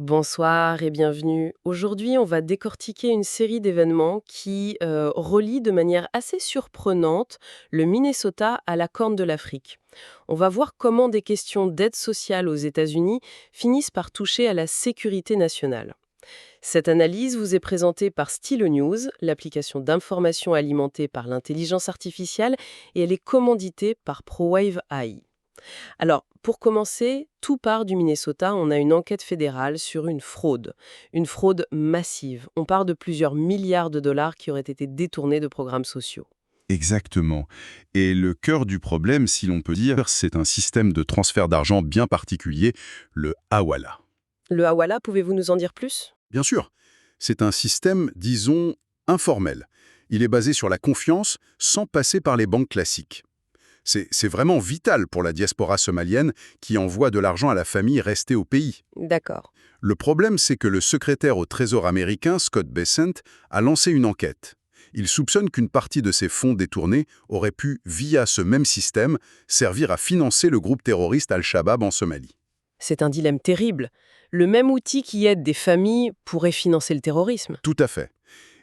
Bonsoir et bienvenue. Aujourd'hui, on va décortiquer une série d'événements qui relient de manière assez surprenante le Minnesota à la Corne de l'Afrique. On va voir comment des questions d'aide sociale aux États-Unis finissent par toucher à la sécurité nationale. Cette analyse vous est présentée par Stylo News, l'application d'information alimentée par l'intelligence artificielle, et elle est commanditée par ProWave AI. Alors, pour commencer, tout part du Minnesota. On a une enquête fédérale sur une fraude massive. On parle de plusieurs milliards de dollars qui auraient été détournés de programmes sociaux. Exactement. Et le cœur du problème, si l'on peut dire, c'est un système de transfert d'argent bien particulier, le Hawala. Le Hawala, pouvez-vous nous en dire plus? Bien sûr, c'est un système, disons, informel. Il est basé sur la confiance sans passer par les banques classiques. C'est vraiment vital pour la diaspora somalienne qui envoie de l'argent à la famille restée au pays. D'accord. Le problème, c'est que le secrétaire au Trésor américain, Scott Bessent, a lancé une enquête. Il soupçonne qu'une partie de ces fonds détournés aurait pu, via ce même système, servir à financer le groupe terroriste Al-Shabaab en Somalie. C'est un dilemme terrible. Le même outil qui aide des familles pourrait financer le terrorisme. Tout à fait.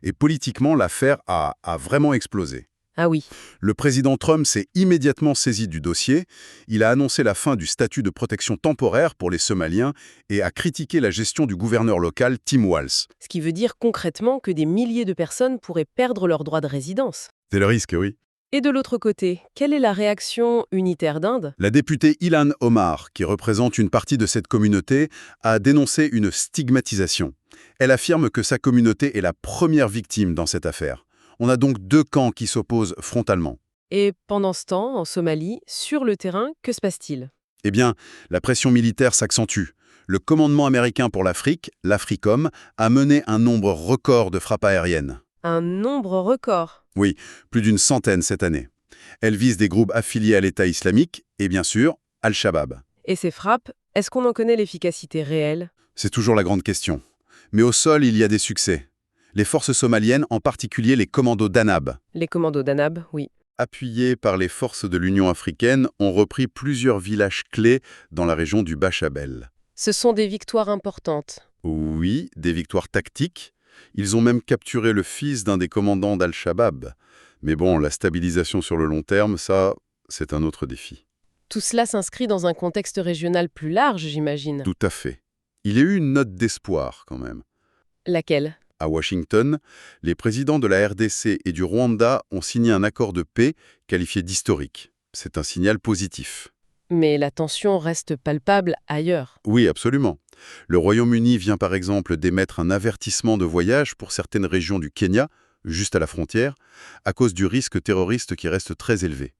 Et politiquement, l'affaire a vraiment explosé. Ah oui. Le président Trump s'est immédiatement saisi du dossier, il a annoncé la fin du statut de protection temporaire pour les Somaliens et a critiqué la gestion du gouverneur local Tim Walz. Ce qui veut dire concrètement que des milliers de personnes pourraient perdre leur droit de résidence. C'est le risque, oui. Et de l'autre côté, quelle est la réaction unitaire d'Inde? La députée Ilan Omar, qui représente une partie de cette communauté, a dénoncé une stigmatisation. Elle affirme que sa communauté est la première victime dans cette affaire. On a donc deux camps qui s'opposent frontalement. Et pendant ce temps, en Somalie, sur le terrain, que se passe-t-il? Eh bien, la pression militaire s'accentue. Le commandement américain pour l'Afrique, l'AFRICOM, a mené un nombre record de frappes aériennes. Un nombre record. Oui, plus d'une centaine cette année. Elles visent des groupes affiliés à l'État islamique et bien sûr, Al-Shabaab. Et ces frappes, est-ce qu'on en connaît l'efficacité réelle? C'est toujours la grande question. Mais au sol, il y a des succès. Les forces somaliennes, en particulier les commandos d'Anab, Les commandos d'Anab, oui. appuyés par les forces de l'Union africaine, ont repris plusieurs villages clés dans la région du Bachabel. Ce sont des victoires importantes. Oui, des victoires tactiques. Ils ont même capturé le fils d'un des commandants d'Al-Shabaab. Mais bon, la stabilisation sur le long terme, ça, c'est un autre défi. Tout cela s'inscrit dans un contexte régional plus large, j'imagine. Tout à fait. Il y a eu une note d'espoir, quand même. Laquelle? À Washington, les présidents de la RDC et du Rwanda ont signé un accord de paix qualifié d'historique. C'est un signal positif. Mais la tension reste palpable ailleurs. Oui, absolument. Le Royaume-Uni vient par exemple d'émettre un avertissement de voyage pour certaines régions du Kenya, juste à la frontière, à cause du risque terroriste qui reste très élevé.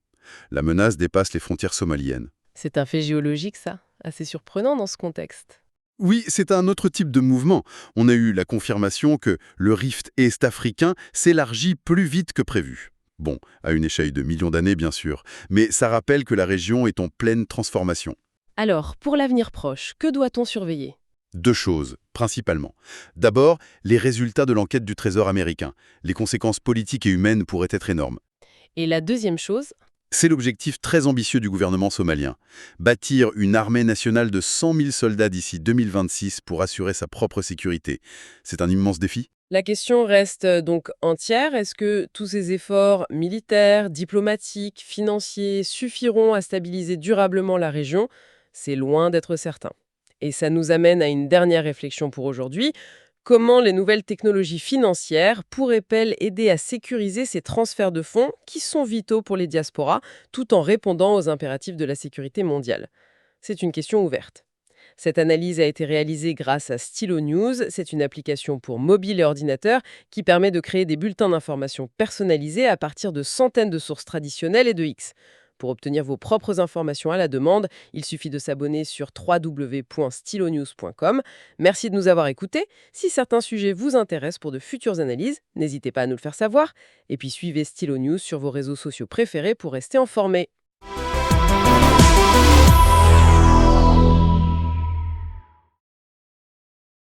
La menace dépasse les frontières somaliennes. C'est un fait géologique, ça. Assez surprenant dans ce contexte. Oui, c'est un autre type de mouvement. On a eu la confirmation que le rift est-africain s'élargit plus vite que prévu. Bon, à une échelle de millions d'années, bien sûr, mais ça rappelle que la région est en pleine transformation. Alors, pour l'avenir proche, que doit-on surveiller? Deux choses, principalement. D'abord, les résultats de l'enquête du Trésor américain. Les conséquences politiques et humaines pourraient être énormes. Et la deuxième chose, C'est l'objectif très ambitieux du gouvernement somalien. Bâtir une armée nationale de 100 000 soldats d'ici 2026 pour assurer sa propre sécurité. C'est un immense défi. la question reste donc entière. Est-ce que tous ces efforts militaires, diplomatiques, financiers suffiront à stabiliser durablement la région? C'est loin d'être certain. Et ça nous amène à une dernière réflexion pour aujourd'hui. Comment les nouvelles technologies financières pourraient-elles aider à sécuriser ces transferts de fonds qui sont vitaux pour les diasporas, tout en répondant aux impératifs de la sécurité mondiale? C'est une question ouverte. Cette analyse a été réalisée grâce à Stylo News. C'est une application pour mobile et ordinateur qui permet de créer des bulletins d'information personnalisés à partir de centaines de sources traditionnelles et de X. Pour obtenir vos propres informations à la demande, il suffit de s'abonner sur www.stylonews.com. Merci de nous avoir écoutés. Si certains sujets vous intéressent pour de futures analyses, n'hésitez pas à nous le faire savoir. Et puis suivez Stylo News sur vos réseaux sociaux préférés pour rester informés.